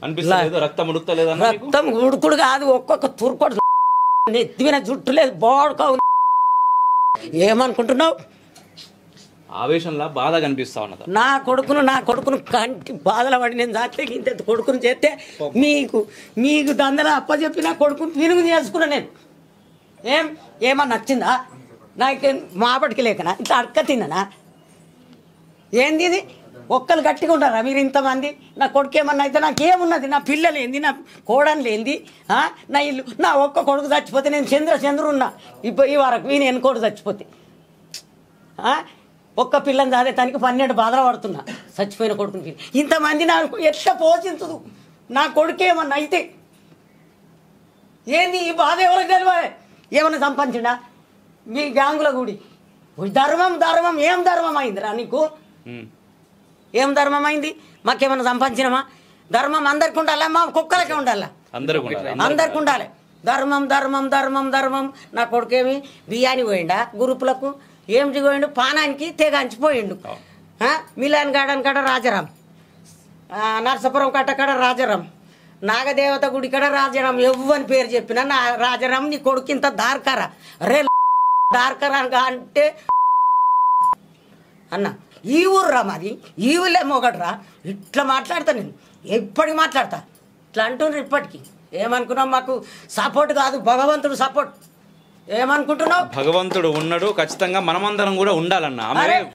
అనిపిస్తలేదు రక్తం ఉడుకుతలేదన్న రక్తం ఉడుకుడు కాదు ఒక్కొక్క తుర్కొడు నెత్తిన జుట్టు లేదు బోడుకో ఏమనుకుంటున్నావు ఆవేశంలా బాధ కనిపిస్తా ఉన్నది నా కొడుకును కంటి బాధల పడి నేను జాతే ఇంత కొడుకును చేస్తే మీకు దందల అప్పచెప్పి నా కొడుకును తిరుగు చేసుకున్నా నేను ఏమన్నా నచ్చిందా నాకు మాపటికి లేకనా ఇంత అడక తిన్నానా ఏంది ఇది ఒక్కరు గట్టిగా ఉంటారా మీరు ఇంతమంది నా కొడుకు ఏమన్నా అయితే నాకేమున్నది నా పిల్లలు ఏంది నా కోడలు ఏంది నా ఇల్లు నా ఒక్క కొడుకు చచ్చిపోతే నేను చంద్రున్నా ఇప్పుడు ఈ వరకు వీని ఎన్నుకోడు చచ్చిపోతే ఒక్క పిల్లని దాదేతానికి 12 బాధలు పడుతున్నా చచ్చిపోయిన కొడుకునికి ఇంతమంది నాకు ఎట్లా పోషించదు నా కొడుకు ఏమన్నా అయితే ఏంది ఈ బాధ ఎవరికి తెలియాలి ఏమన్నా సంపాదించడా మీ గ్యాంగుల గుడి ధర్మం ఏం ధర్మం అయిందిరా నీకు ఏం ధర్మం అయింది మాకేమన్నా సంపాదించినమా ధర్మం అందరికి ఉండాలా మా కుక్కలకే ఉండాలా అందరికి ఉండాలి ధర్మం నా కొడుకేమి బియ్యాని పోయిండా గ్రూపులకు ఏం పోయిండు పానానికి తెగంచిపోయిండు మిలాన్ గార్డెన్ కాడ రాజారాం నర్సాపురం కట్ట రాజారాం నాగదేవత గుడి కాడ రాజారాం ఎవ్వని పేరు చెప్పినా నా రాజారాం నీ కొడుకు ఇంత దార్కరా రే దార్కరా అంటే అన్న ఈ ఊర్రా మాది ఈ ఊళ్ళే మొగడ్రా ఇట్లా మాట్లాడతా నేను ఎప్పటికి మాట్లాడతా ఇట్లా అంటున్నారు ఇప్పటికి ఏమనుకున్నావు మాకు సపోర్ట్ కాదు భగవంతుడు సపోర్ట్ ఏమనుకుంటున్నావు భగవంతుడు ఉన్నాడు ఖచ్చితంగా మనమందరం కూడా ఉండాలన్నా